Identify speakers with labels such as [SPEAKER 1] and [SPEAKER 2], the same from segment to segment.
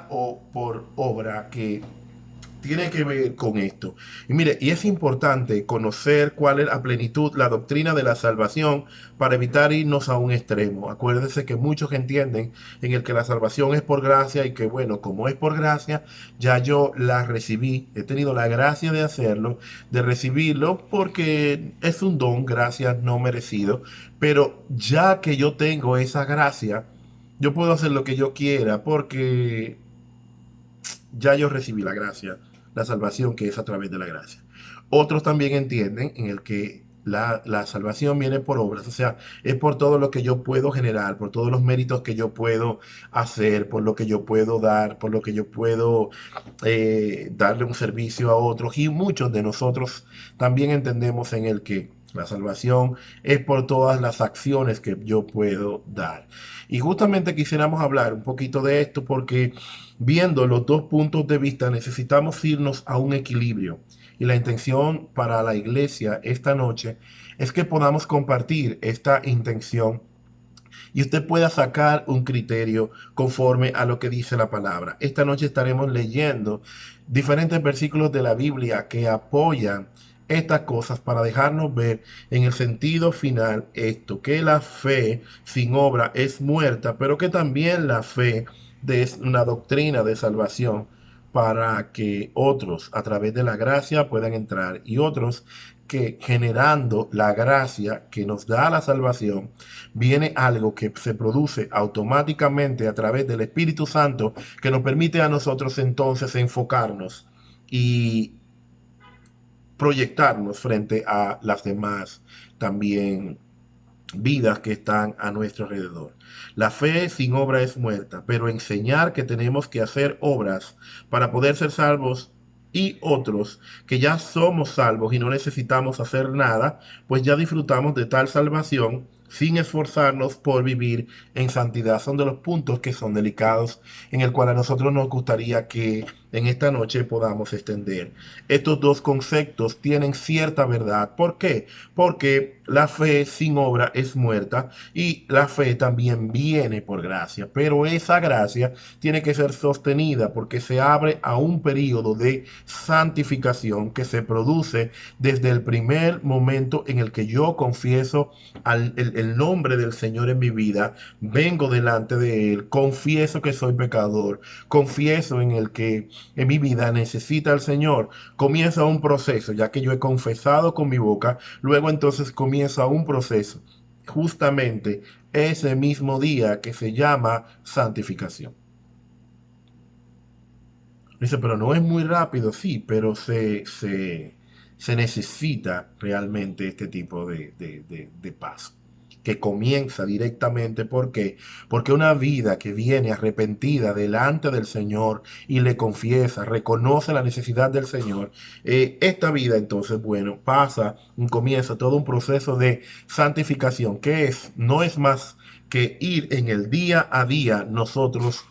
[SPEAKER 1] o por obra que tiene que ver con esto. Y mire, y es importante conocer cuál es a plenitud la doctrina de la salvación para evitar irnos a un extremo. Acuérdense que muchos entienden en el que la salvación es por gracia y que bueno, como es por gracia, ya yo la recibí, he tenido la gracia de hacerlo, de recibirlo porque es un don, gracias no merecido, pero ya que yo tengo esa gracia, yo puedo hacer lo que yo quiera porque ya yo recibí la gracia, la salvación que es a través de la gracia. Otros también entienden en el que la salvación viene por obras, o sea, es por todo lo que yo puedo generar, por todos los méritos que yo puedo hacer, por lo que yo puedo dar, por lo que yo puedo darle un servicio a otros. Y muchos de nosotros también entendemos en el que la salvación es por todas las acciones que yo puedo dar. Y justamente quisiéramos hablar un poquito de esto porque viendo los dos puntos de vista necesitamos irnos a un equilibrio. Y la intención para la iglesia esta noche es que podamos compartir esta intención y usted pueda sacar un criterio conforme a lo que dice la palabra. Esta noche estaremos leyendo diferentes versículos de la Biblia que apoyan estas cosas para dejarnos ver en el sentido final esto, que la fe sin obra es muerta, pero que también la fe es una doctrina de salvación para que otros a través de la gracia puedan entrar y otros que generando la gracia que nos da la salvación, viene algo que se produce automáticamente a través del Espíritu Santo que nos permite a nosotros entonces enfocarnos y proyectarnos frente a las demás también vidas que están a nuestro alrededor. La fe sin obra es muerta, pero enseñar que tenemos que hacer obras para poder ser salvos y otros que ya somos salvos y no necesitamos hacer nada, pues ya disfrutamos de tal salvación sin esforzarnos por vivir en santidad. Son de los puntos que son delicados en el cual a nosotros nos gustaría que en esta noche podamos extender. Estos dos conceptos tienen cierta verdad. ¿Por qué? Porque la fe sin obra es muerta y la fe también viene por gracia, pero esa gracia tiene que ser sostenida porque se abre a un periodo de santificación que se produce desde el primer momento en el que yo confieso el nombre del Señor en mi vida, vengo delante de Él, confieso que soy pecador, confieso en el que en mi vida necesita al Señor, comienza un proceso, ya que yo he confesado con mi boca, luego entonces comienza un proceso, justamente ese mismo día que se llama santificación. Dice, pero no es muy rápido, sí, pero se necesita realmente este tipo de paso que comienza directamente. ¿Por qué? Porque una vida que viene arrepentida delante del Señor y le confiesa, reconoce la necesidad del Señor, esta vida entonces, bueno, pasa, comienza todo un proceso de santificación, que no es más que ir en el día a día nosotros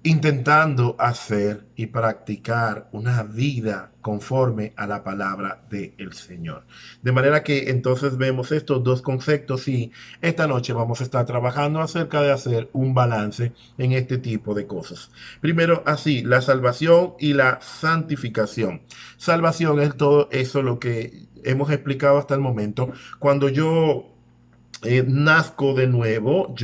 [SPEAKER 1] intentando hacer y practicar una vida conforme a la palabra del Señor. De manera que entonces vemos estos dos conceptos y esta noche vamos a estar trabajando acerca de hacer un balance en este tipo de cosas. Primero, así, la salvación y la santificación. Salvación es todo eso lo que hemos explicado hasta el momento. Cuando yo nazco de nuevo,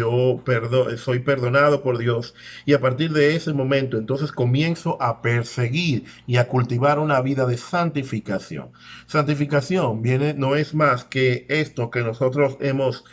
[SPEAKER 1] soy perdonado por Dios y a partir de ese momento entonces comienzo a perseguir y a cultivar una vida de santificación. Santificación viene, no es más que esto que nosotros hemos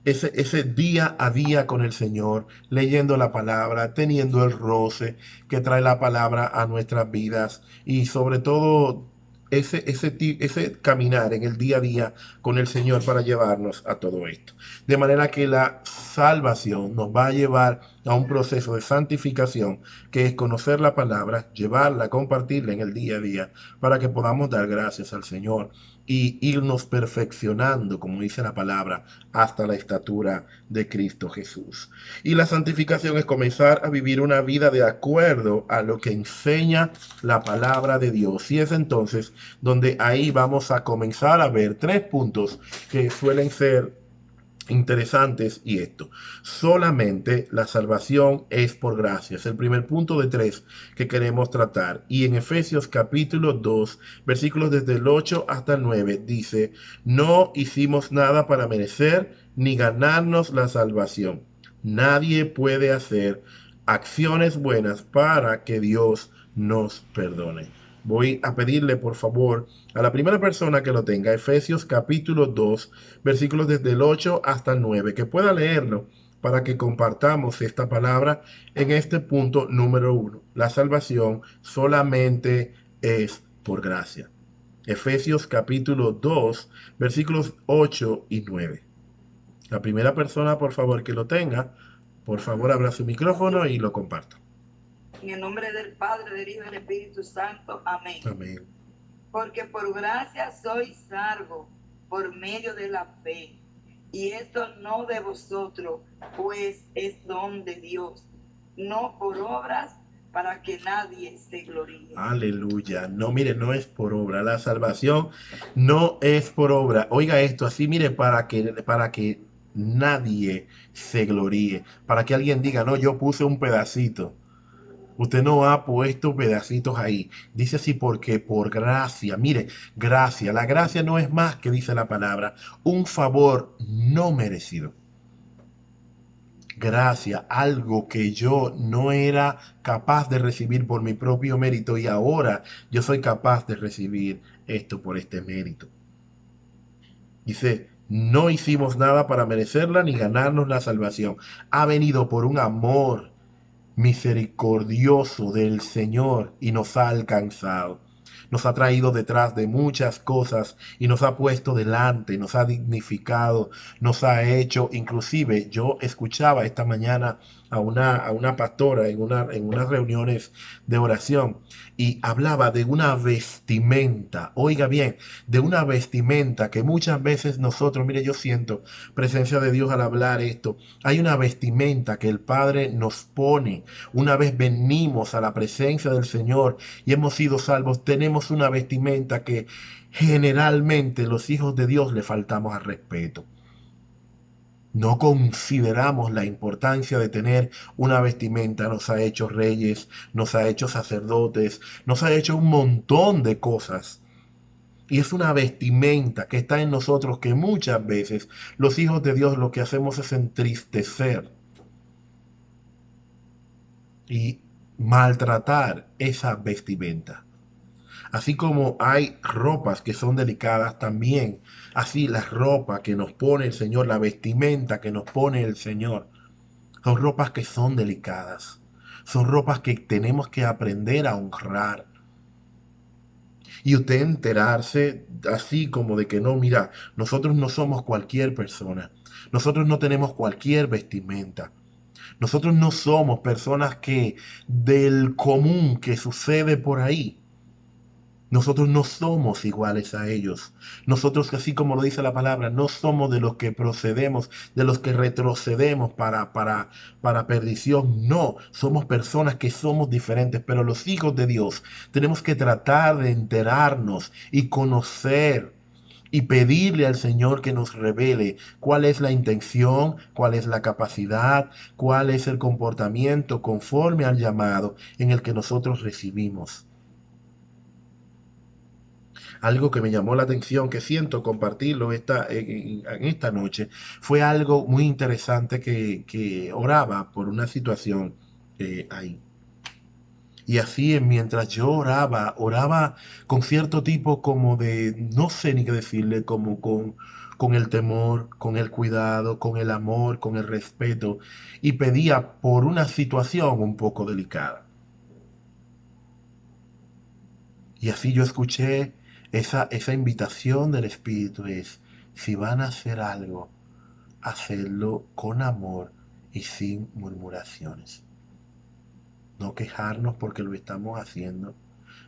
[SPEAKER 1] ese día a día con el Señor, leyendo la palabra, teniendo el roce que trae la palabra a nuestras vidas y sobre todo ese caminar en el día a día con el Señor para llevarnos a todo esto. De manera que la salvación nos va a llevar a un proceso de santificación que es conocer la palabra, llevarla, compartirla en el día a día para que podamos dar gracias al Señor y irnos perfeccionando, como dice la palabra, hasta la estatura de Cristo Jesús. Y la santificación es comenzar a vivir una vida de acuerdo a lo que enseña la palabra de Dios. Y es entonces donde ahí vamos a comenzar a ver tres puntos que suelen ser interesantes y esto. Solamente la salvación es por gracia. Es el primer punto de tres que queremos tratar. Y en Efesios capítulo 2, versículos desde el 8 hasta el 9, dice, no hicimos nada para merecer ni ganarnos la salvación. Nadie puede hacer acciones buenas para que Dios nos perdone. Voy a pedirle, por favor, a la primera persona que lo tenga, Efesios capítulo 2, versículos desde el 8 hasta el 9, que pueda leerlo para que compartamos esta palabra en este punto número 1. La salvación solamente es por gracia. Efesios capítulo 2, versículos 8 y 9. La primera persona, por favor, que lo tenga, por favor, abra su micrófono y lo comparta.
[SPEAKER 2] En el nombre del Padre, del Hijo y del Espíritu Santo. Amén.
[SPEAKER 1] Amén.
[SPEAKER 2] Porque por gracia sois salvos por medio de la fe. Y esto no de vosotros, pues es don de Dios, no por obras, para que nadie se gloríe.
[SPEAKER 1] Aleluya. No, mire, no es por obra. La salvación no es por obra. Oiga esto, así mire, para que nadie se gloríe. Para que alguien diga, no, yo puse un pedacito. Usted no ha puesto pedacitos ahí. Dice así porque por gracia. Mire, gracia. La gracia no es más que dice la palabra, un favor no merecido. Gracia, algo que yo no era capaz de recibir por mi propio mérito y ahora yo soy capaz de recibir esto por este mérito. Dice, no hicimos nada para merecerla ni ganarnos la salvación. Ha venido por un amor misericordioso del Señor y nos ha alcanzado. Nos ha traído detrás de muchas cosas y nos ha puesto delante, nos ha dignificado, nos ha hecho, inclusive yo escuchaba esta mañana a una pastora en unas reuniones de oración y hablaba de una vestimenta, oiga bien, de una vestimenta que muchas veces nosotros, mire, yo siento presencia de Dios al hablar esto, hay una vestimenta que el Padre nos pone una vez venimos a la presencia del Señor y hemos sido salvos, tenemos una vestimenta que generalmente los hijos de Dios le faltamos al respeto. No consideramos la importancia de tener una vestimenta. Nos ha hecho reyes, nos ha hecho sacerdotes, nos ha hecho un montón de cosas. Y es una vestimenta que está en nosotros que muchas veces los hijos de Dios lo que hacemos es entristecer y maltratar esa vestimenta. Así como hay ropas que son delicadas también, así la ropa que nos pone el Señor, la vestimenta que nos pone el Señor, son ropas que son delicadas. Son ropas que tenemos que aprender a honrar. Y usted enterarse así como de que no, mira, nosotros no somos cualquier persona. Nosotros no tenemos cualquier vestimenta. Nosotros no somos personas que del común que sucede por ahí. Nosotros no somos iguales a ellos. Nosotros, así como lo dice la palabra, no somos de los que procedemos, de los que retrocedemos para perdición. No, somos personas que somos diferentes, pero los hijos de Dios tenemos que tratar de enterarnos y conocer y pedirle al Señor que nos revele cuál es la intención, cuál es la capacidad, cuál es el comportamiento conforme al llamado en el que nosotros recibimos. Algo que me llamó la atención, que siento compartirlo en esta noche, fue algo muy interesante que oraba por una situación ahí. Y así mientras yo oraba con cierto tipo como de, no sé ni qué decirle, como con el temor, con el cuidado, con el amor, con el respeto, y pedía por una situación un poco delicada. Y así yo escuché esa invitación del Espíritu es, si van a hacer algo, hacerlo con amor y sin murmuraciones. No quejarnos porque lo estamos haciendo,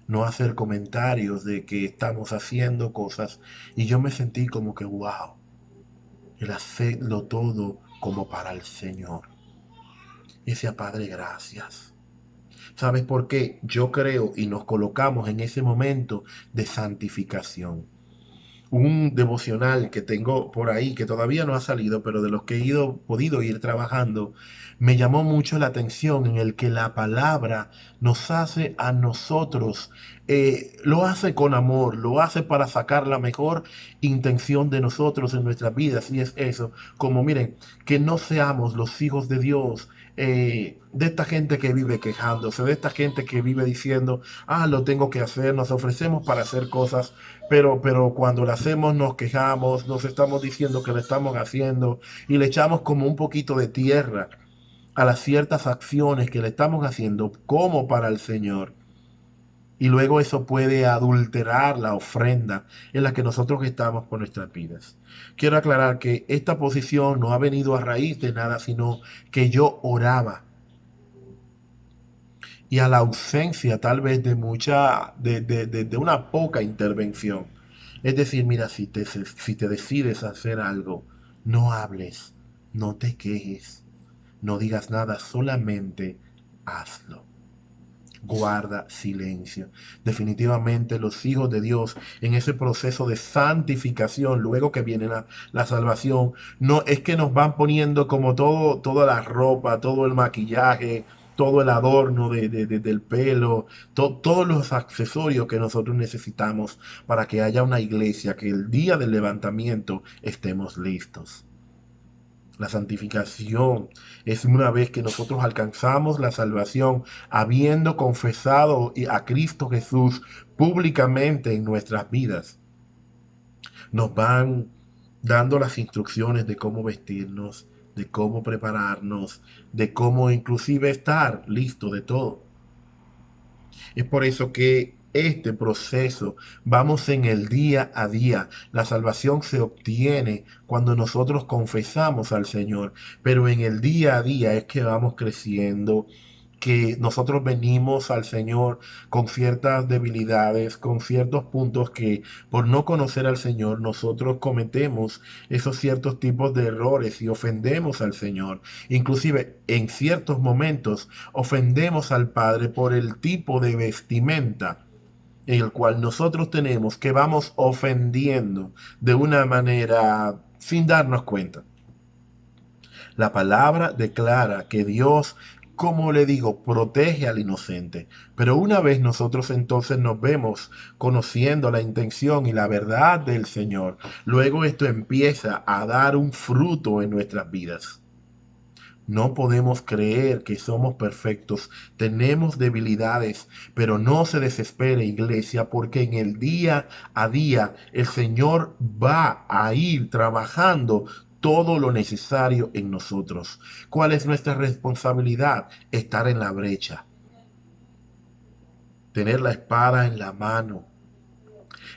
[SPEAKER 1] no hacer comentarios de que estamos haciendo cosas. Y yo me sentí como que, wow, el hacerlo todo como para el Señor. Y decía, Padre, gracias. ¿Sabes por qué? Yo creo y nos colocamos en ese momento de santificación. un devocional que tengo por ahí, que todavía no ha salido, pero de los que podido ir trabajando, me llamó mucho la atención en el que la palabra nos hace a nosotros, lo hace con amor, lo hace para sacar la mejor intención de nosotros en nuestras vidas. Y es eso, como miren, que no seamos los hijos de Dios. De esta gente que vive quejándose, de esta gente que vive diciendo, lo tengo que hacer, nos ofrecemos para hacer cosas, pero cuando lo hacemos nos quejamos, nos estamos diciendo que lo estamos haciendo y le echamos como un poquito de tierra a las ciertas acciones que le estamos haciendo como para el Señor. Y luego eso puede adulterar la ofrenda en la que nosotros estamos por nuestras vidas. Quiero aclarar que esta posición no ha venido a raíz de nada, sino que yo oraba y a la ausencia tal vez de mucha, de una poca intervención. Es decir, mira, si te decides hacer algo, no hables, no te quejes, no digas nada, solamente hazlo. Guarda silencio. Definitivamente los hijos de Dios en ese proceso de santificación, luego que viene la salvación, no es que nos van poniendo como toda la ropa, todo el maquillaje, todo el adorno del pelo, todos los accesorios que nosotros necesitamos para que haya una iglesia, que el día del levantamiento estemos listos. La santificación es una vez que nosotros alcanzamos la salvación, habiendo confesado a Cristo Jesús públicamente en nuestras vidas. Nos van dando las instrucciones de cómo vestirnos, de cómo prepararnos, de cómo inclusive estar listo de todo. Es por eso que este proceso vamos en el día a día. La salvación se obtiene cuando nosotros confesamos al Señor, pero en el día a día es que vamos creciendo, que nosotros venimos al Señor con ciertas debilidades, con ciertos puntos que por no conocer al Señor nosotros cometemos esos ciertos tipos de errores y ofendemos al Señor. Inclusive en ciertos momentos ofendemos al Padre por el tipo de vestimenta en el cual nosotros tenemos, que vamos ofendiendo de una manera sin darnos cuenta. La palabra declara que Dios, como le digo, protege al inocente. Pero una vez nosotros entonces nos vemos conociendo la intención y la verdad del Señor, luego esto empieza a dar un fruto en nuestras vidas. No podemos creer que somos perfectos, tenemos debilidades, pero no se desespere, iglesia, porque en el día a día el Señor va a ir trabajando todo lo necesario en nosotros. ¿Cuál es nuestra responsabilidad? Estar en la brecha, tener la espada en la mano,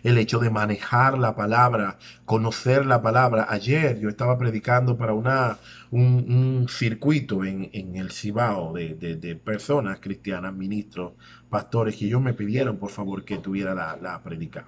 [SPEAKER 1] el hecho de manejar la palabra, conocer la palabra. Ayer yo estaba predicando para un circuito en el Cibao de personas cristianas, ministros, pastores, que ellos me pidieron por favor que tuviera la prédica.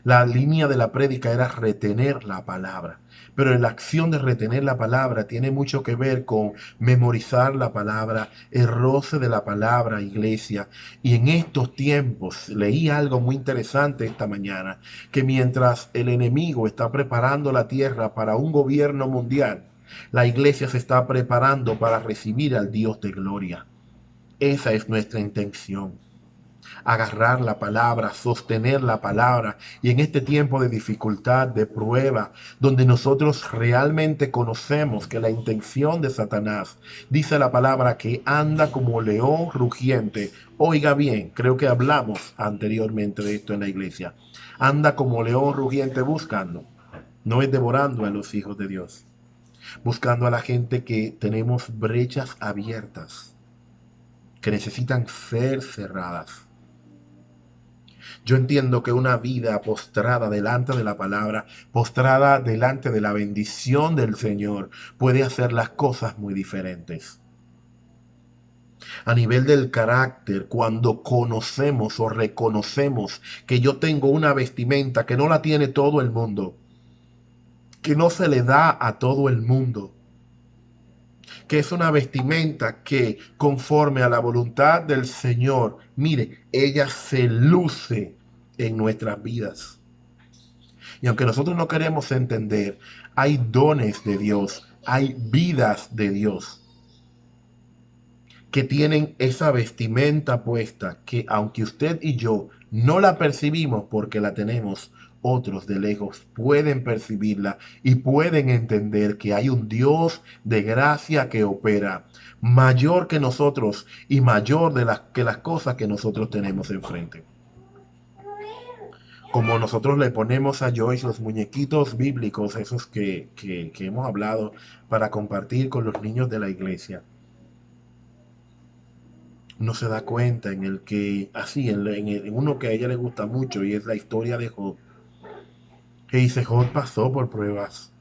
[SPEAKER 1] La línea de la prédica era retener la palabra, pero la acción de retener la palabra tiene mucho que ver con memorizar la palabra, el roce de la palabra, iglesia. Y en estos tiempos leí algo muy interesante esta mañana, que mientras el enemigo está preparando la tierra para un gobierno mundial, la iglesia se está preparando para recibir al Dios de gloria. Esa es nuestra intención, agarrar la palabra, sostener la palabra. Y en este tiempo de dificultad, de prueba, donde nosotros realmente conocemos que la intención de Satanás, dice la palabra, que anda como león rugiente. Oiga bien, creo que hablamos anteriormente de esto en la iglesia. Anda como león rugiente buscando, no es devorando a los hijos de Dios, buscando a la gente que tenemos brechas abiertas, que necesitan ser cerradas. Yo entiendo que una vida postrada delante de la palabra, postrada delante de la bendición del Señor, puede hacer las cosas muy diferentes. A nivel del carácter, cuando conocemos o reconocemos que yo tengo una vestimenta que no la tiene todo el mundo, que no se le da a todo el mundo, que es una vestimenta que conforme a la voluntad del Señor, mire, ella se luce en nuestras vidas. Y aunque nosotros no queremos entender, hay dones de Dios, hay vidas de Dios que tienen esa vestimenta puesta, que aunque usted y yo no la percibimos porque la tenemos, otros de lejos pueden percibirla y pueden entender que hay un Dios de gracia que opera mayor que nosotros y mayor que las cosas que nosotros tenemos enfrente. Como nosotros le ponemos a Joyce los muñequitos bíblicos, esos que hemos hablado, para compartir con los niños de la iglesia, no se da cuenta en el que, así, en uno que a ella le gusta mucho, y es la historia de Job. Que dice, Job pasó por pruebas,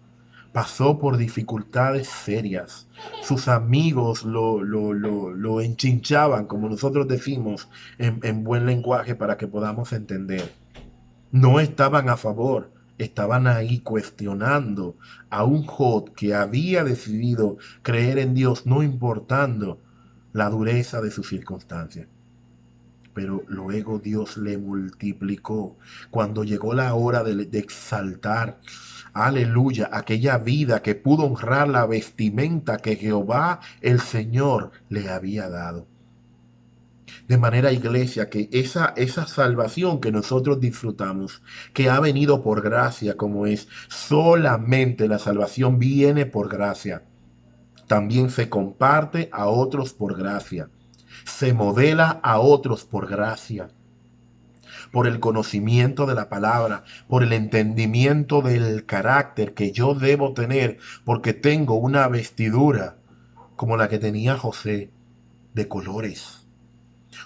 [SPEAKER 1] pasó por dificultades serias. Sus amigos lo enchinchaban, como nosotros decimos en buen lenguaje para que podamos entender. No estaban a favor, estaban ahí cuestionando a un Job que había decidido creer en Dios, no importando la dureza de sus circunstancias. Pero luego Dios le multiplicó. Cuando llegó la hora de exaltar, aleluya, aquella vida que pudo honrar la vestimenta que Jehová el Señor le había dado. De manera, iglesia, que esa salvación que nosotros disfrutamos, que ha venido por gracia, como es, solamente la salvación viene por gracia. También se comparte a otros por gracia. Se modela a otros por gracia, por el conocimiento de la palabra, por el entendimiento del carácter que yo debo tener, porque tengo una vestidura como la que tenía José, de colores.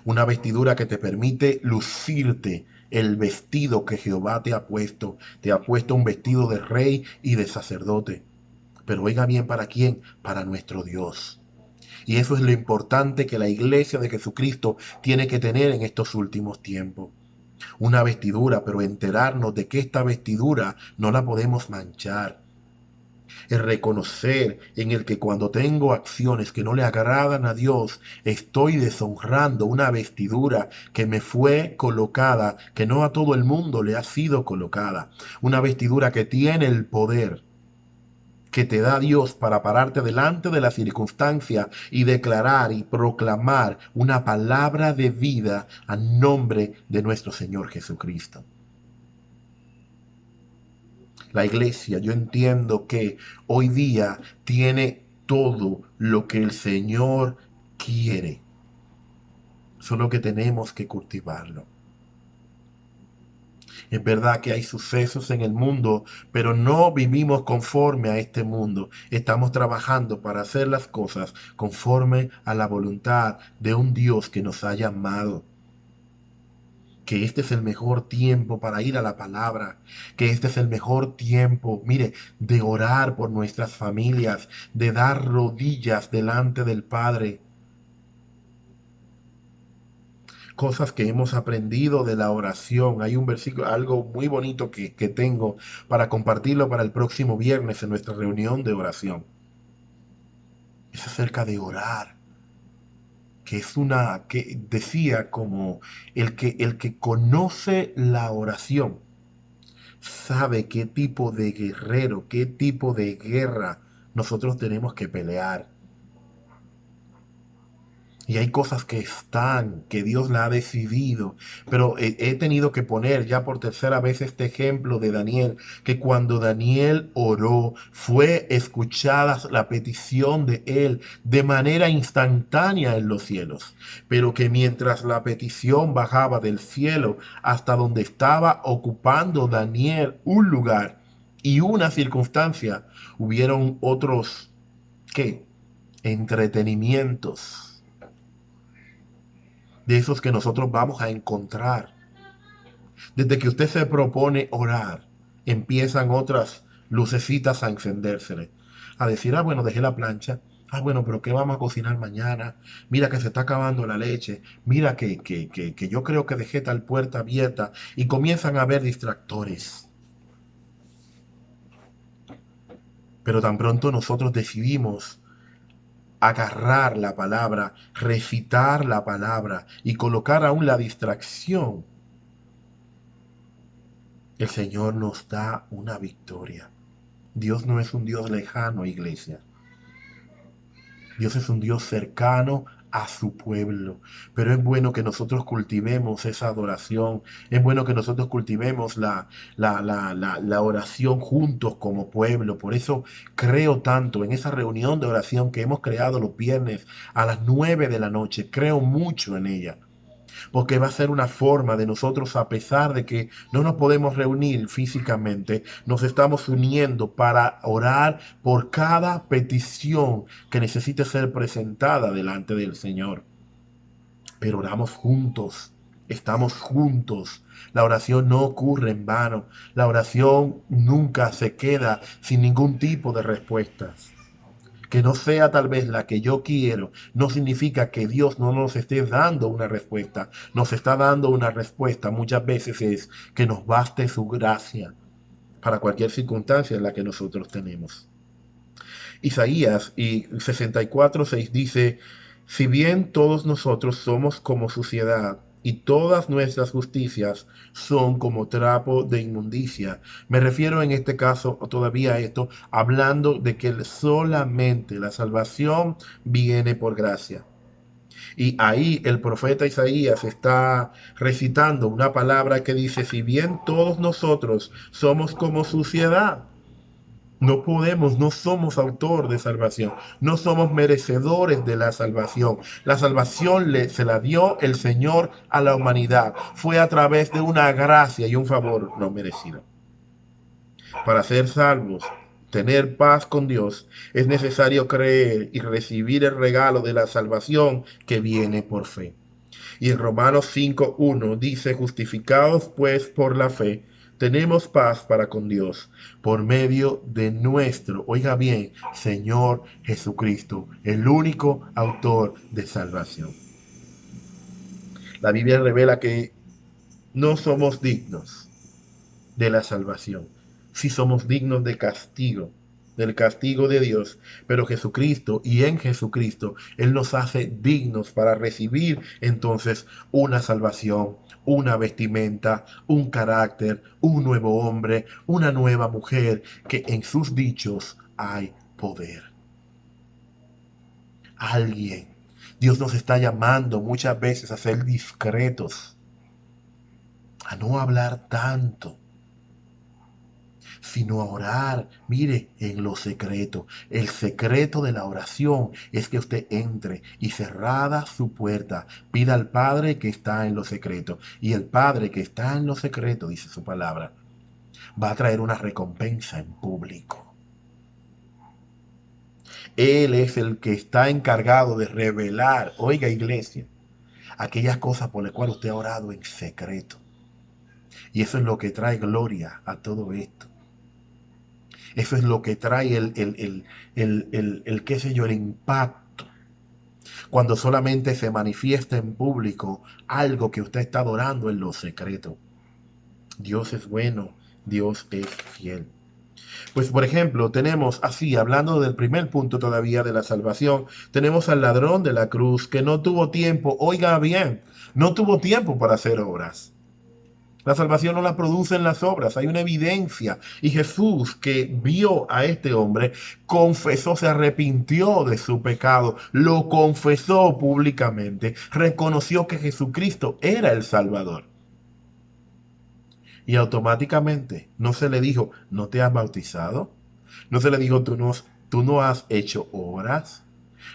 [SPEAKER 1] Una vestidura que te permite lucirte el vestido que Jehová te ha puesto. Te ha puesto un vestido de rey y de sacerdote. Pero oiga bien, ¿para quién? Para nuestro Dios. Y eso es lo importante que la iglesia de Jesucristo tiene que tener en estos últimos tiempos. Una vestidura, pero enterarnos de que esta vestidura no la podemos manchar. El reconocer en el que cuando tengo acciones que no le agradan a Dios, estoy deshonrando una vestidura que me fue colocada, que no a todo el mundo le ha sido colocada. Una vestidura que tiene el poder que te da Dios para pararte delante de la circunstancia y declarar y proclamar una palabra de vida a nombre de nuestro Señor Jesucristo. La iglesia, yo entiendo que hoy día tiene todo lo que el Señor quiere, solo que tenemos que cultivarlo. Es verdad que hay sucesos en el mundo, pero no vivimos conforme a este mundo. Estamos trabajando para hacer las cosas conforme a la voluntad de un Dios que nos ha llamado. Que este es el mejor tiempo para ir a la palabra, que este es el mejor tiempo, mire, de orar por nuestras familias, de dar rodillas delante del Padre. Cosas que hemos aprendido de la oración. Hay un versículo, algo muy bonito que tengo para compartirlo para el próximo viernes en nuestra reunión de oración. Es acerca de orar, que es que decía como el que conoce la oración sabe qué tipo de guerrero, qué tipo de guerra nosotros tenemos que pelear. Y hay cosas que están, que Dios la ha decidido. Pero he tenido que poner ya por tercera vez este ejemplo de Daniel, que cuando Daniel oró, fue escuchada la petición de él de manera instantánea en los cielos. Pero que mientras la petición bajaba del cielo hasta donde estaba ocupando Daniel un lugar y una circunstancia, hubieron otros, ¿qué? Entretenimientos de esos que nosotros vamos a encontrar. Desde que usted se propone orar, empiezan otras lucecitas a encendérsele. A decir, bueno, dejé la plancha. Bueno, pero ¿qué vamos a cocinar mañana? Mira que se está acabando la leche. Mira que yo creo que dejé tal puerta abierta. Y comienzan a haber distractores. Pero tan pronto nosotros decidimos agarrar la palabra, recitar la palabra y colocar aún la distracción, el Señor nos da una victoria. Dios no es un Dios lejano, iglesia. Dios es un Dios cercano a su pueblo. Pero es bueno que nosotros cultivemos esa adoración. Es bueno que nosotros cultivemos la oración juntos como pueblo. Por eso creo tanto en esa reunión de oración que hemos creado los viernes a las 9 de la noche. Creo mucho en ella, porque va a ser una forma de nosotros, a pesar de que no nos podemos reunir físicamente, nos estamos uniendo para orar por cada petición que necesite ser presentada delante del Señor. Pero oramos juntos, estamos juntos. La oración no ocurre en vano. La oración nunca se queda sin ningún tipo de respuestas. Que no sea tal vez la que yo quiero, no significa que Dios no nos esté dando una respuesta. Nos está dando una respuesta. Muchas veces es que nos baste su gracia para cualquier circunstancia en la que nosotros tenemos. Isaías 64:6 dice: si bien todos nosotros somos como suciedad, y todas nuestras justicias son como trapo de inmundicia. Me refiero en este caso todavía a esto, hablando de que solamente la salvación viene por gracia. Y ahí el profeta Isaías está recitando una palabra que dice: si bien todos nosotros somos como suciedad, no podemos, no somos autor de salvación, no somos merecedores de la salvación. La salvación se la dio el Señor a la humanidad. Fue a través de una gracia y un favor no merecido. Para ser salvos, tener paz con Dios, es necesario creer y recibir el regalo de la salvación que viene por fe. Y en Romanos 5:1 dice: justificados pues por la fe, tenemos paz para con Dios por medio de nuestro, oiga bien, Señor Jesucristo, el único autor de salvación. La Biblia revela que no somos dignos de la salvación. Sí somos dignos de castigo, del castigo de Dios, pero Jesucristo, y en Jesucristo, Él nos hace dignos para recibir entonces una salvación, una vestimenta, un carácter, un nuevo hombre, una nueva mujer, que en sus dichos hay poder. Alguien. Dios nos está llamando muchas veces a ser discretos, a no hablar tanto, sino a orar, mire, en lo secreto. El secreto de la oración es que usted entre y, cerrada su puerta, pida al Padre que está en lo secreto. Y el Padre que está en lo secreto, dice su palabra, va a traer una recompensa en público. Él es el que está encargado de revelar, oiga iglesia, aquellas cosas por las cuales usted ha orado en secreto. Y eso es lo que trae gloria a todo esto. Eso es lo que trae qué sé yo, el impacto. Cuando solamente se manifiesta en público algo que usted está adorando en lo secreto. Dios es bueno, Dios es fiel. Pues por ejemplo, tenemos así, hablando del primer punto todavía de la salvación, tenemos al ladrón de la cruz que no tuvo tiempo, oiga bien, no tuvo tiempo para hacer obras. La salvación no la producen las obras, hay una evidencia. Y Jesús, que vio a este hombre, confesó, se arrepintió de su pecado, lo confesó públicamente, reconoció que Jesucristo era el Salvador. Y automáticamente no se le dijo: ¿no te has bautizado? No se le dijo: tú no has hecho obras.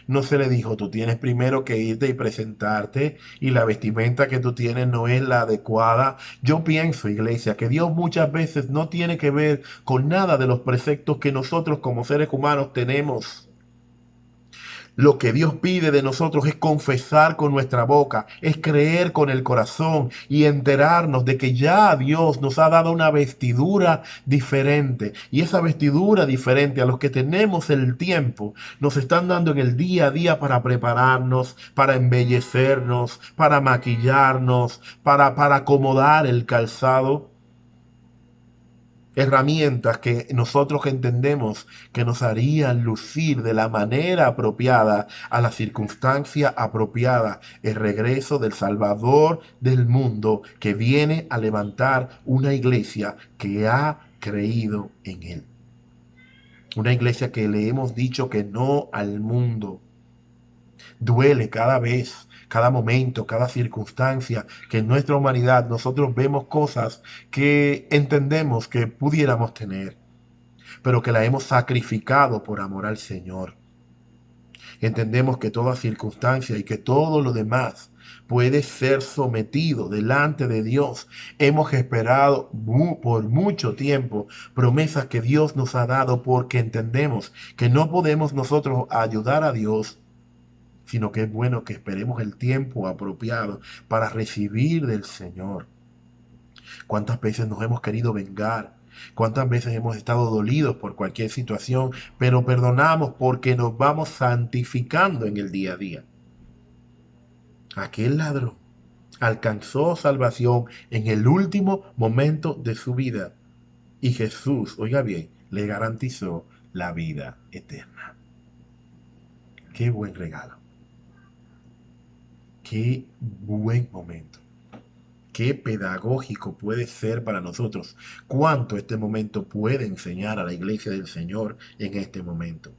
[SPEAKER 1] No se le dijo: tú tienes primero que irte y presentarte, y la vestimenta que tú tienes no es la adecuada. Yo pienso, iglesia, que Dios muchas veces no tiene que ver con nada de los preceptos que nosotros como seres humanos tenemos. Lo que Dios pide de nosotros es confesar con nuestra boca, es creer con el corazón y enterarnos de que ya Dios nos ha dado una vestidura diferente. Y esa vestidura diferente, a los que tenemos el tiempo, nos están dando en el día a día para prepararnos, para embellecernos, para maquillarnos, para acomodar el calzado. herramientas que nosotros entendemos que nos harían lucir de la manera apropiada a la circunstancia apropiada el regreso del Salvador del mundo que viene a levantar una iglesia que ha creído en él. Una iglesia que le hemos dicho que no al mundo. Duele cada vez, cada momento, cada circunstancia que en nuestra humanidad nosotros vemos cosas que entendemos que pudiéramos tener, pero que la hemos sacrificado por amor al Señor. Entendemos que toda circunstancia y que todo lo demás puede ser sometido delante de Dios. Hemos esperado por mucho tiempo promesas que Dios nos ha dado porque entendemos que no podemos nosotros ayudar a Dios, sino que es bueno que esperemos el tiempo apropiado para recibir del Señor. ¿Cuántas veces nos hemos querido vengar? ¿Cuántas veces hemos estado dolidos por cualquier situación, pero perdonamos porque nos vamos santificando en el día a día? Aquel ladrón alcanzó salvación en el último momento de su vida y Jesús, oiga bien, le garantizó la vida eterna. Qué buen regalo. Qué buen momento. Qué pedagógico puede ser para nosotros. Cuánto este momento puede enseñar a la iglesia del Señor en este momento.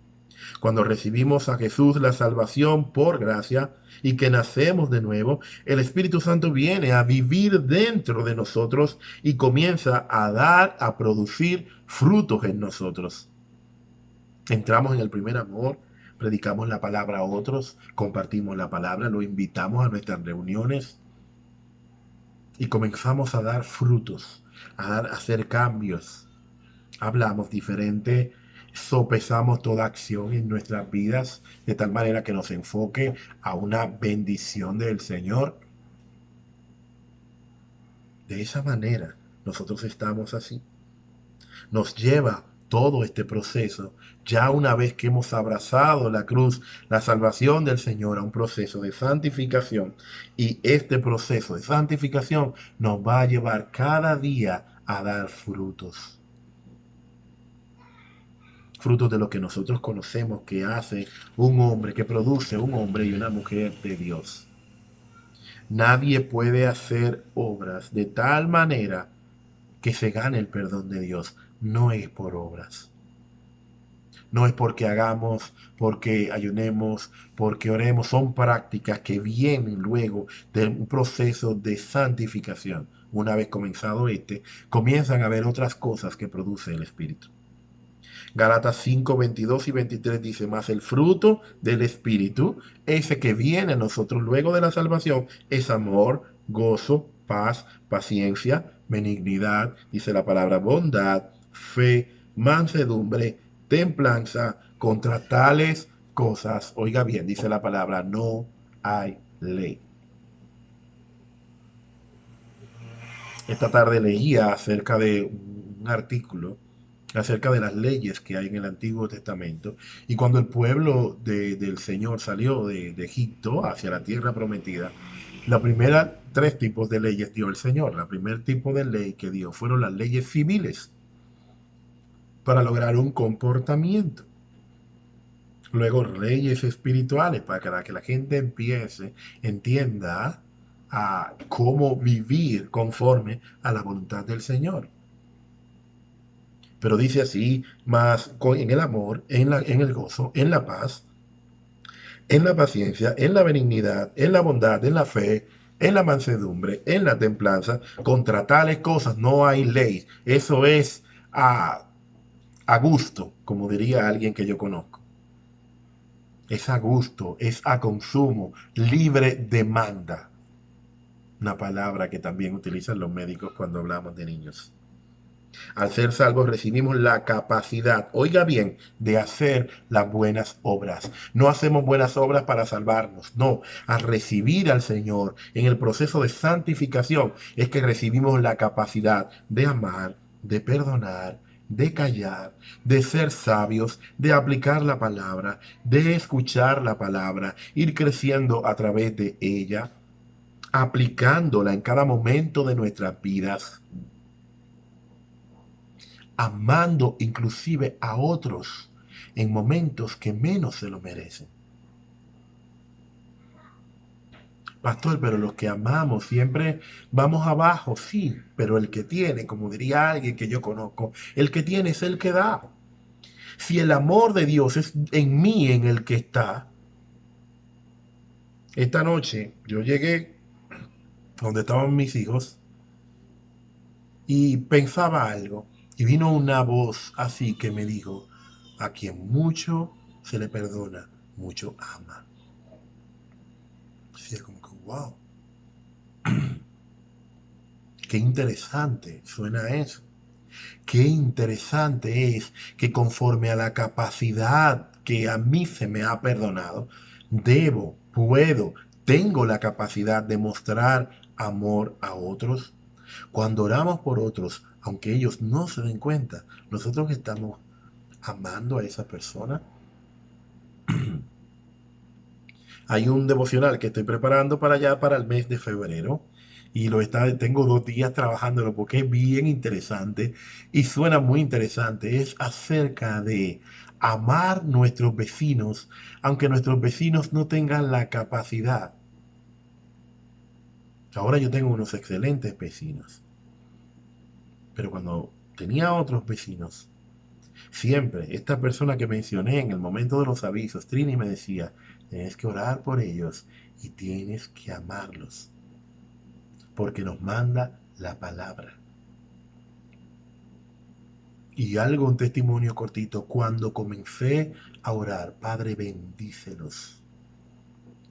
[SPEAKER 1] Cuando recibimos a Jesús la salvación por gracia y que nacemos de nuevo, el Espíritu Santo viene a vivir dentro de nosotros y comienza a producir frutos en nosotros. Entramos en el primer amor, predicamos la palabra a otros, compartimos la palabra, lo invitamos a nuestras reuniones y comenzamos a dar frutos, a hacer cambios. Hablamos diferente, sopesamos toda acción en nuestras vidas de tal manera que nos enfoque a una bendición del Señor. De esa manera nosotros estamos así. Nos lleva todo este proceso, ya una vez que hemos abrazado la cruz, la salvación del Señor, a un proceso de santificación. Y este proceso de santificación nos va a llevar cada día a dar frutos. Frutos de lo que nosotros conocemos que hace un hombre, que produce un hombre y una mujer de Dios. Nadie puede hacer obras de tal manera que se gane el perdón de Dios. No es por obras. No es porque hagamos, porque ayunemos, porque oremos. Son prácticas que vienen luego de un proceso de santificación. Una vez comenzado comienzan a haber otras cosas que produce el Espíritu. Gálatas 5, 22 y 23 dice, más el fruto del Espíritu, ese que viene a nosotros luego de la salvación, es amor, gozo, paz, paciencia, benignidad, dice la palabra, bondad, fe, mansedumbre, templanza. Contra tales cosas, oiga bien, dice la palabra, no hay ley. Esta tarde leía acerca de un artículo acerca de las leyes que hay en el Antiguo Testamento. Y cuando el pueblo del Señor salió de Egipto hacia la tierra prometida, la primera tres tipos de leyes dio el Señor. La primer tipo de ley que dio fueron las leyes civiles para lograr un comportamiento. Luego leyes espirituales para que la gente entienda a cómo vivir conforme a la voluntad del Señor. Pero dice así, más en el amor, en el gozo, en la paz, en la paciencia, en la benignidad, en la bondad, en la fe, en la mansedumbre, en la templanza. Contra tales cosas no hay ley. Eso es a gusto, como diría alguien que yo conozco. Es a gusto, es a consumo, libre demanda. Una palabra que también utilizan los médicos cuando hablamos de niños. Al ser salvos recibimos la capacidad, oiga bien, de hacer las buenas obras. No hacemos buenas obras para salvarnos, no. Al recibir al Señor en el proceso de santificación es que recibimos la capacidad de amar, de perdonar, de callar, de ser sabios, de aplicar la palabra, de escuchar la palabra, ir creciendo a través de ella, aplicándola en cada momento de nuestras vidas. amando inclusive a otros en momentos que menos se lo merecen. Pastor, pero los que amamos siempre vamos abajo, sí, pero el que tiene, como diría alguien que yo conozco, el que tiene es el que da. Si el amor de Dios es en mí, en el que está, esta noche yo llegué donde estaban mis hijos y pensaba algo y vino una voz así que me dijo, a quien mucho se le perdona, mucho ama. Decía como que, wow, qué interesante suena eso. Qué interesante es que conforme a la capacidad que a mí se me ha perdonado, puedo, tengo la capacidad de mostrar amor a otros. Cuando oramos por otros, aunque ellos no se den cuenta, nosotros estamos amando a esa persona. Hay un devocional que estoy preparando para allá para el mes de febrero y tengo 2 días trabajándolo porque es bien interesante y suena muy interesante. Es acerca de amar nuestros vecinos, aunque nuestros vecinos no tengan la capacidad. Ahora yo tengo unos excelentes vecinos, pero cuando tenía otros vecinos, siempre esta persona que mencioné en el momento de los avisos, Trini me decía, tienes que orar por ellos y tienes que amarlos, porque nos manda la palabra. Y un testimonio cortito, cuando comencé a orar, Padre, bendícelos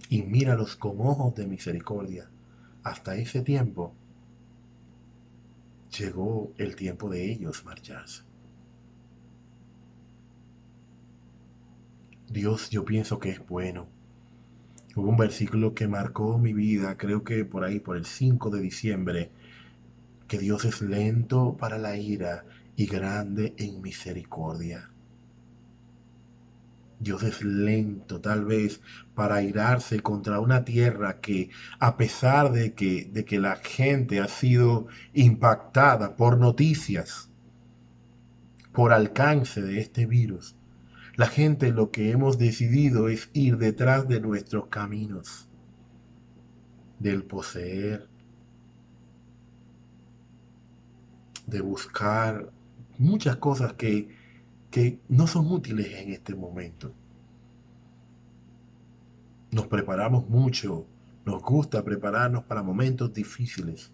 [SPEAKER 1] y míralos con ojos de misericordia. Hasta ese tiempo llegó el tiempo de ellos marcharse. Dios, yo pienso que es bueno. Hubo un versículo que marcó mi vida, creo que por ahí, por el 5 de diciembre, que Dios es lento para la ira y grande en misericordia. Dios es lento tal vez para airarse contra una tierra que, a pesar de que la gente ha sido impactada por noticias, por alcance de este virus, la gente lo que hemos decidido es ir detrás de nuestros caminos, del poseer, de buscar muchas cosas que no son útiles en este momento. Nos preparamos mucho, nos gusta prepararnos para momentos difíciles,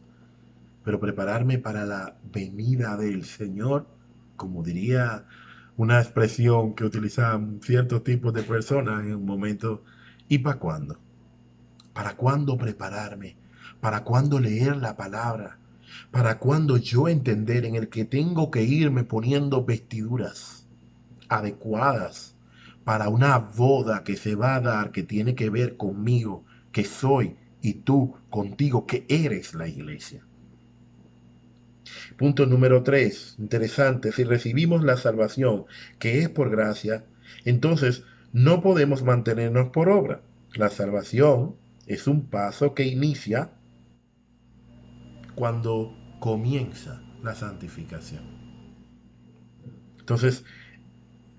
[SPEAKER 1] pero prepararme para la venida del Señor, como diría una expresión que utilizan ciertos tipos de personas en un momento, ¿y para cuándo? ¿Para cuándo prepararme? ¿Para cuándo leer la palabra? ¿Para cuándo yo entender en el que tengo que irme poniendo vestiduras adecuadas para una boda que se va a dar, que tiene que ver conmigo, que soy, y tú contigo, que eres la iglesia? Punto número 3, interesante, si recibimos la salvación que es por gracia, entonces no podemos mantenernos por obra. La salvación es un paso que inicia cuando comienza la santificación. Entonces,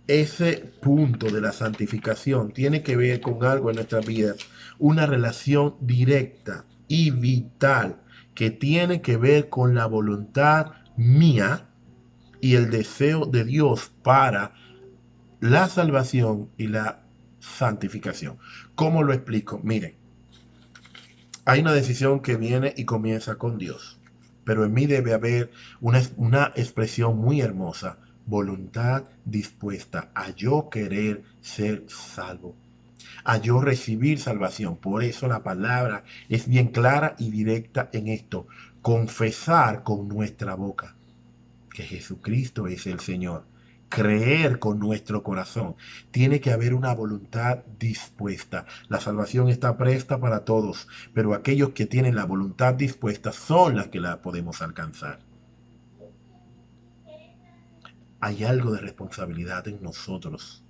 [SPEAKER 1] ese punto de la santificación tiene que ver con algo en nuestras vidas, una relación directa y vital que tiene que ver con la voluntad mía y el deseo de Dios para la salvación y la santificación. ¿Cómo lo explico? Miren, hay una decisión que viene y comienza con Dios, pero en mí debe haber una expresión muy hermosa, voluntad dispuesta a yo querer ser salvo, a yo recibir salvación. Por eso la palabra es bien clara y directa en esto, confesar con nuestra boca que Jesucristo es el Señor, creer con nuestro corazón. Tiene que haber una voluntad dispuesta. La salvación está presta para todos, pero aquellos que tienen la voluntad dispuesta son las que la podemos alcanzar. Hay algo de responsabilidad en nosotros.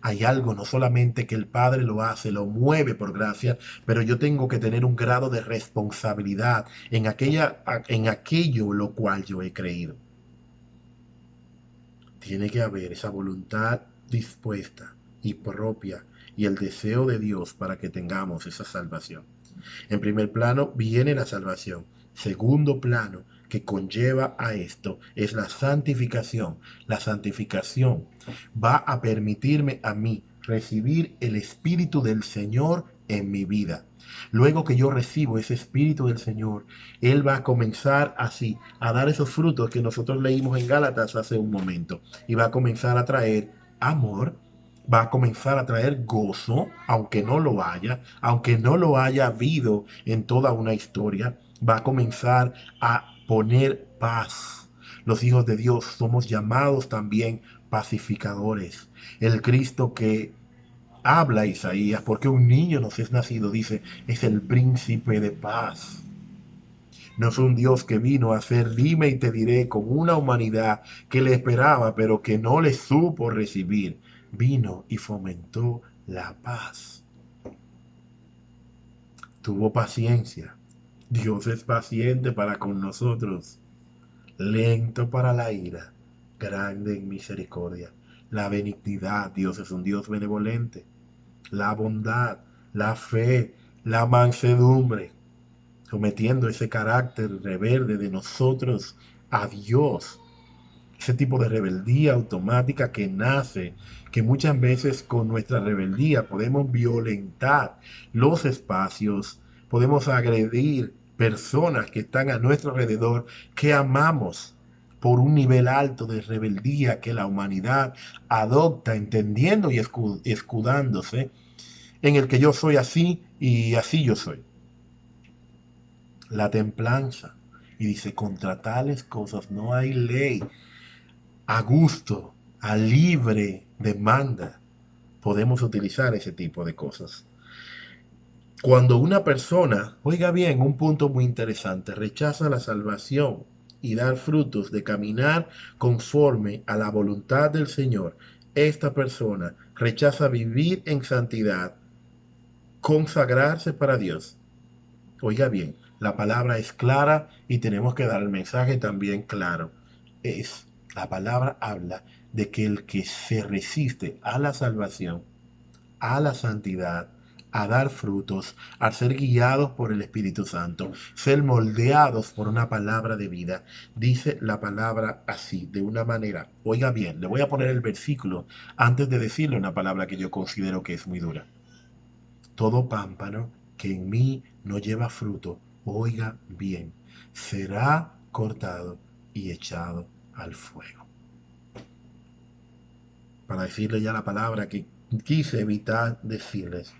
[SPEAKER 1] Hay algo, no solamente que el Padre lo hace, lo mueve por gracia, pero yo tengo que tener un grado de responsabilidad en aquello lo cual yo he creído. tiene que haber esa voluntad dispuesta y propia y el deseo de Dios para que tengamos esa salvación. En primer plano viene la salvación. Segundo plano que conlleva a esto es la santificación. La santificación va a permitirme a mí recibir el Espíritu del Señor en mi vida. Luego que yo recibo ese Espíritu del Señor, Él va a comenzar así a dar esos frutos que nosotros leímos en Gálatas hace un momento. Y va a comenzar a traer amor, va a comenzar a traer gozo, aunque no lo haya habido en toda una historia, va a comenzar a poner paz. Los hijos de Dios somos llamados también pacificadores. El Cristo que habla Isaías, porque un niño nos es nacido, dice, es el príncipe de paz. No es un Dios que vino a hacer dime y te diré con una humanidad que le esperaba, pero que no le supo recibir. Vino y fomentó la paz. Tuvo paciencia. Dios es paciente para con nosotros, lento para la ira, grande en misericordia. La benignidad, Dios es un Dios benevolente. La bondad, la fe, la mansedumbre, sometiendo ese carácter rebelde de nosotros a Dios. Ese tipo de rebeldía automática que nace, que muchas veces con nuestra rebeldía podemos violentar los espacios, podemos agredir personas que están a nuestro alrededor, que amamos por un nivel alto de rebeldía que la humanidad adopta, entendiendo y escudándose en el que yo soy así y así yo soy. La templanza. Y dice, contra tales cosas no hay ley. A gusto, a libre demanda, podemos utilizar ese tipo de cosas. Cuando una persona, oiga bien, un punto muy interesante, rechaza la salvación y dar frutos de caminar conforme a la voluntad del Señor, esta persona rechaza vivir en santidad, consagrarse para Dios. Oiga bien, la palabra es clara y tenemos que dar el mensaje también claro. La palabra habla de que el que se resiste a la salvación, a la santidad, a dar frutos, a ser guiados por el Espíritu Santo, ser moldeados por una palabra de vida. Dice la palabra así, de una manera. Oiga bien, le voy a poner el versículo antes de decirle una palabra que yo considero que es muy dura. Todo pámpano que en mí no lleva fruto, oiga bien, será cortado y echado al fuego. Para decirle ya la palabra que quise evitar decirles,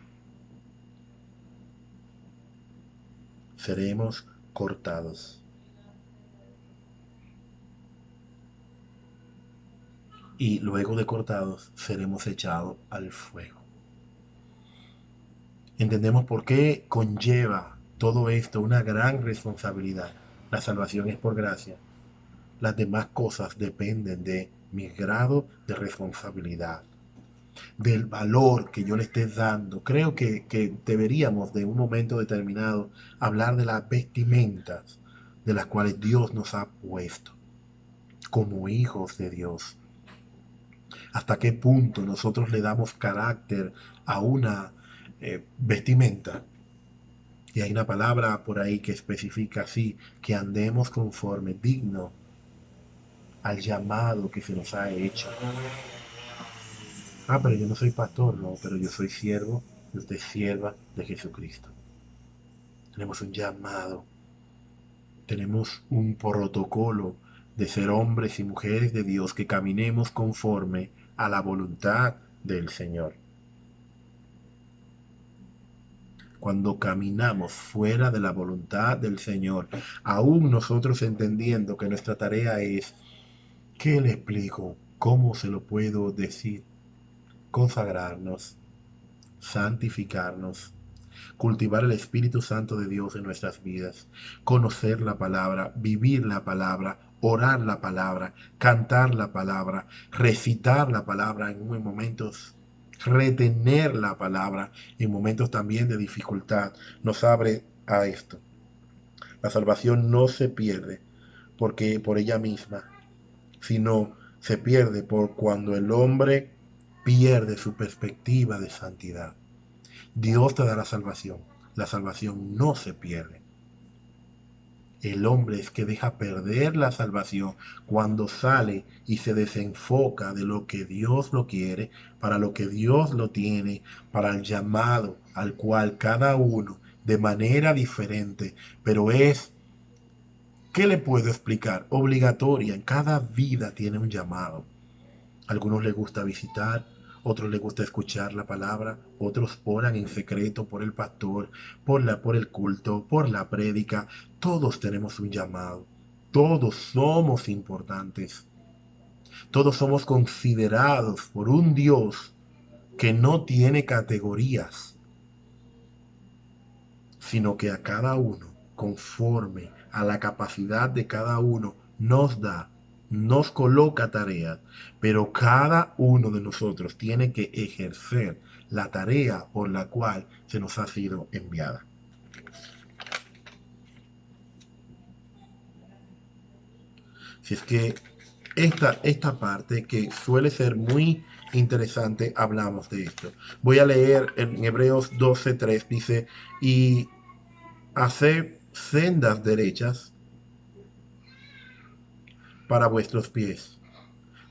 [SPEAKER 1] seremos cortados. Y luego de cortados, seremos echados al fuego. Entendemos por qué conlleva todo esto una gran responsabilidad. La salvación es por gracia. Las demás cosas dependen de mi grado de responsabilidad, del valor que yo le esté dando. Creo que deberíamos de un momento determinado hablar de las vestimentas de las cuales Dios nos ha puesto como hijos de Dios. Hasta qué punto nosotros le damos carácter a una vestimenta. Y hay una palabra por ahí que especifica así, que andemos conforme, digno al llamado que se nos ha hecho. Ah, pero yo no soy pastor, no, pero yo soy siervo, y usted es sierva de Jesucristo. Tenemos un llamado, tenemos un protocolo de ser hombres y mujeres de Dios que caminemos conforme a la voluntad del Señor. Cuando caminamos fuera de la voluntad del Señor, aún nosotros entendiendo que nuestra tarea es, ¿qué le explico? ¿Cómo se lo puedo decir? Consagrarnos, santificarnos, cultivar el Espíritu Santo de Dios en nuestras vidas, conocer la palabra, vivir la palabra, orar la palabra, cantar la palabra, recitar la palabra en momentos, retener la palabra en momentos también de dificultad, nos abre a esto. La salvación no se pierde porque por ella misma, sino se pierde por cuando el hombre pierde su perspectiva de santidad. Dios te da la salvación. La salvación no se pierde. El hombre es que deja perder la salvación cuando sale y se desenfoca de lo que Dios lo quiere, para lo que Dios lo tiene, para el llamado al cual cada uno de manera diferente, pero es, ¿qué le puedo explicar? Obligatoria. En cada vida tiene un llamado. A algunos les gusta visitar, otros les gusta escuchar la palabra, otros oran en secreto por el pastor, por el culto, por la prédica. Todos tenemos un llamado. Todos somos importantes. Todos somos considerados por un Dios que no tiene categorías, sino que a cada uno, conforme a la capacidad de cada uno, nos coloca tareas, pero cada uno de nosotros tiene que ejercer la tarea por la cual se nos ha sido enviada. Si es que esta parte que suele ser muy interesante, hablamos de esto. Voy a leer en Hebreos 12:3, dice, y hacer sendas derechas para vuestros pies,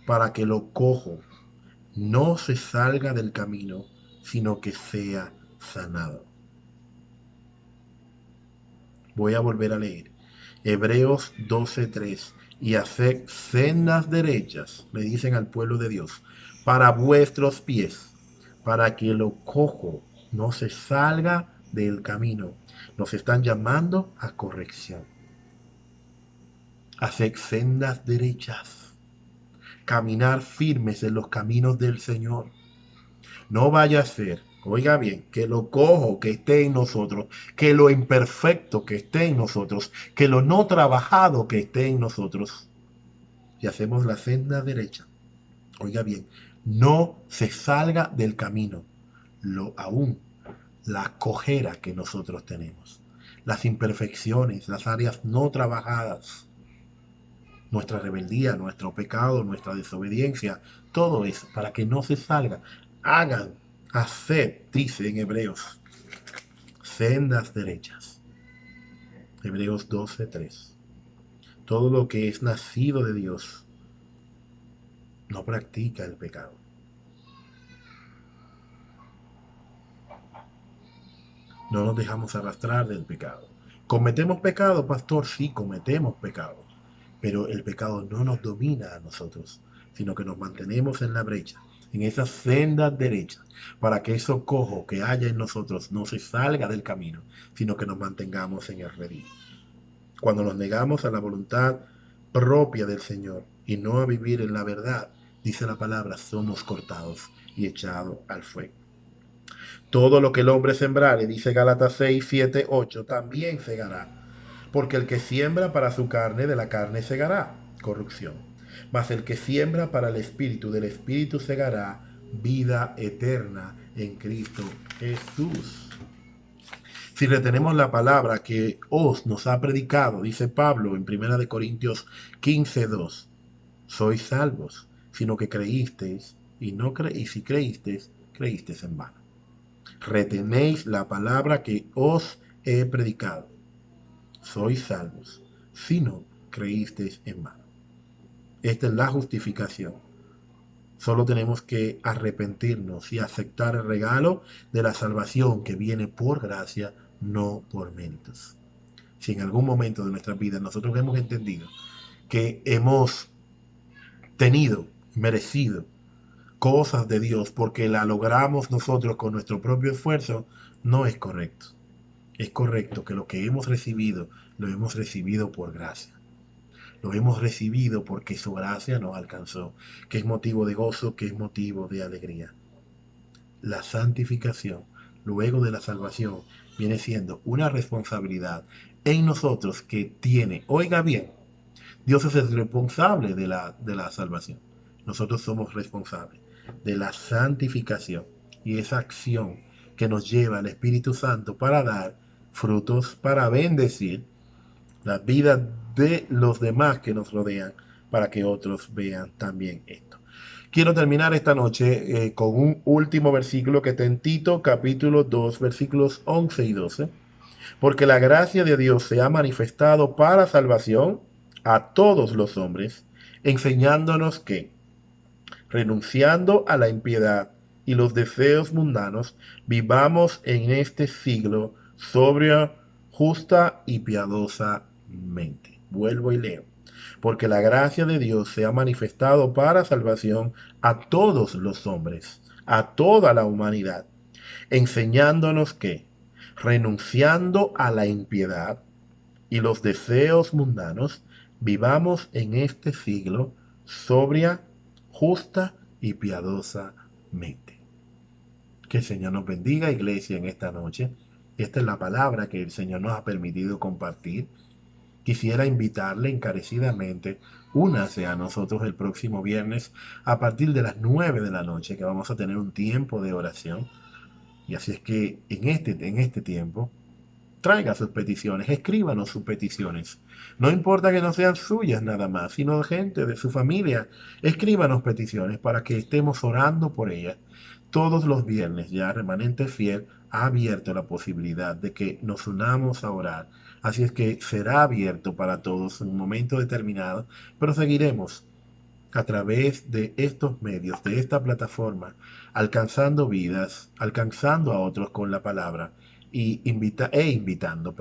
[SPEAKER 1] para que lo cojo no se salga del camino, sino que sea sanado. Voy a volver a leer. Hebreos 12:3. Y haced sendas derechas, le dicen al pueblo de Dios, para vuestros pies, para que lo cojo no se salga del camino. Nos están llamando a corrección. Haced sendas derechas. Caminar firmes en los caminos del Señor. No vaya a ser, oiga bien, que lo cojo que esté en nosotros, que lo imperfecto que esté en nosotros, que lo no trabajado que esté en nosotros, y hacemos la senda derecha. Oiga bien, no se salga del camino, aún la cojera que nosotros tenemos, las imperfecciones, las áreas no trabajadas, nuestra rebeldía, nuestro pecado, nuestra desobediencia, todo eso, para que no se salga. Hagan, haced, dice en Hebreos, sendas derechas. Hebreos 12:3. Todo lo que es nacido de Dios no practica el pecado. No nos dejamos arrastrar del pecado. ¿Cometemos pecado, pastor? Sí, cometemos pecado. Pero el pecado no nos domina a nosotros, sino que nos mantenemos en la brecha, en esa senda derecha, para que eso cojo que haya en nosotros no se salga del camino, sino que nos mantengamos en el redil. Cuando nos negamos a la voluntad propia del Señor y no a vivir en la verdad, dice la palabra, somos cortados y echados al fuego. Todo lo que el hombre sembrare, dice Gálatas 6:7-8, también segará. Porque el que siembra para su carne, de la carne segará corrupción. Mas el que siembra para el Espíritu, del Espíritu segará vida eterna en Cristo Jesús. Si retenemos la palabra que os nos ha predicado, dice Pablo en 1 Corintios 15:2, sois salvos, sino que creísteis, y si creísteis, creísteis en vano. Retenéis la palabra que os he predicado. Sois salvos, si no creísteis en vano. Esta es la justificación. Solo tenemos que arrepentirnos y aceptar el regalo de la salvación que viene por gracia, no por méritos. Si en algún momento de nuestra vida nosotros hemos entendido que hemos tenido, merecido cosas de Dios porque la logramos nosotros con nuestro propio esfuerzo, no es correcto. Es correcto que lo que hemos recibido, lo hemos recibido por gracia. Lo hemos recibido porque su gracia nos alcanzó, que es motivo de gozo, que es motivo de alegría. La santificación, luego de la salvación, viene siendo una responsabilidad en nosotros que tiene, oiga bien, Dios es el responsable de la salvación. Nosotros somos responsables de la santificación y esa acción que nos lleva al Espíritu Santo para dar frutos, para bendecir la vida de los demás que nos rodean, para que otros vean también esto. Quiero terminar esta noche con un último versículo que está en Tito, capítulo 2, versículos 11 y 12. Porque la gracia de Dios se ha manifestado para salvación a todos los hombres, enseñándonos que, renunciando a la impiedad y los deseos mundanos, vivamos en este siglo sobria, justa y piadosamente. Vuelvo y leo. Porque la gracia de Dios se ha manifestado para salvación a todos los hombres, a toda la humanidad, enseñándonos que, renunciando a la impiedad y los deseos mundanos, vivamos en este siglo sobria, justa y piadosamente. Que el Señor nos bendiga, iglesia, en esta noche. Esta es la palabra que el Señor nos ha permitido compartir. Quisiera invitarle encarecidamente, únase a nosotros el próximo viernes a partir de las 9 de la noche, que vamos a tener un tiempo de oración. Y así es que en este tiempo, traiga sus peticiones, escríbanos sus peticiones. No importa que no sean suyas nada más, sino de gente de su familia. Escríbanos peticiones para que estemos orando por ellas. Todos los viernes ya Remanente Fiel ha abierto la posibilidad de que nos unamos a orar. Así es que será abierto para todos en un momento determinado, pero seguiremos a través de estos medios, de esta plataforma, alcanzando vidas, alcanzando a otros con la palabra y invitando,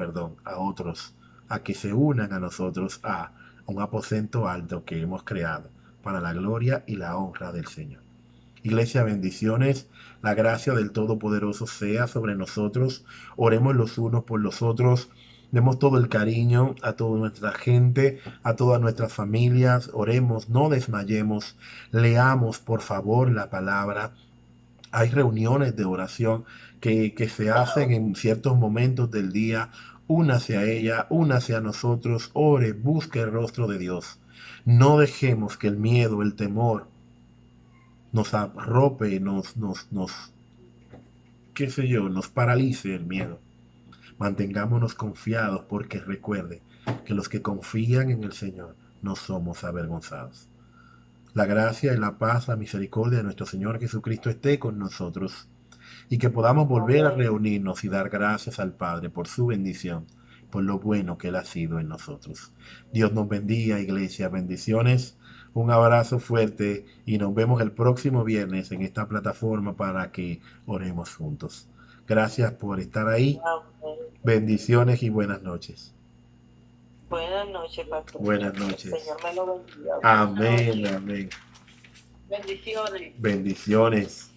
[SPEAKER 1] a otros a que se unan a nosotros a un aposento alto que hemos creado para la gloria y la honra del Señor. Iglesia, bendiciones, la gracia del Todopoderoso sea sobre nosotros. Oremos los unos por los otros. Demos todo el cariño a toda nuestra gente, a todas nuestras familias. Oremos, no desmayemos. Leamos, por favor, la palabra. Hay reuniones de oración que se hacen en ciertos momentos del día. Únase a ella, únase a nosotros. Ore, busque el rostro de Dios. No dejemos que el miedo, el temor, nos arrope, qué sé yo, nos paralice el miedo. Mantengámonos confiados porque recuerde que los que confían en el Señor no somos avergonzados. La gracia y la paz, la misericordia de nuestro Señor Jesucristo esté con nosotros y que podamos volver a reunirnos y dar gracias al Padre por su bendición, por lo bueno que Él ha sido en nosotros. Dios nos bendiga, iglesia, bendiciones. Un abrazo fuerte y nos vemos el próximo viernes en esta plataforma para que oremos juntos. Gracias por estar ahí. Bendiciones y buenas noches.
[SPEAKER 2] Buenas noches, pastor.
[SPEAKER 1] Buenas noches.
[SPEAKER 2] El Señor me lo bendiga.
[SPEAKER 1] Amén, amén.
[SPEAKER 2] Bendiciones.
[SPEAKER 1] Bendiciones.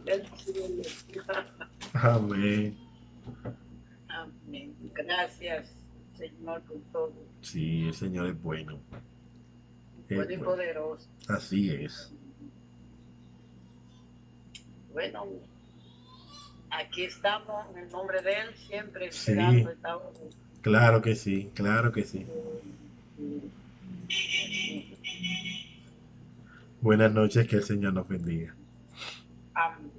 [SPEAKER 2] Bendiciones.
[SPEAKER 1] Amén.
[SPEAKER 2] Amén. Gracias, Señor, por todo.
[SPEAKER 1] Sí, el Señor es bueno.
[SPEAKER 2] Bueno y poderoso.
[SPEAKER 1] Así es.
[SPEAKER 2] Bueno, aquí estamos en el nombre de Él, siempre
[SPEAKER 1] Sí.
[SPEAKER 2] esperando esta hora.
[SPEAKER 1] Claro que sí, claro que sí. Buenas noches, que el Señor nos bendiga.
[SPEAKER 2] Amén.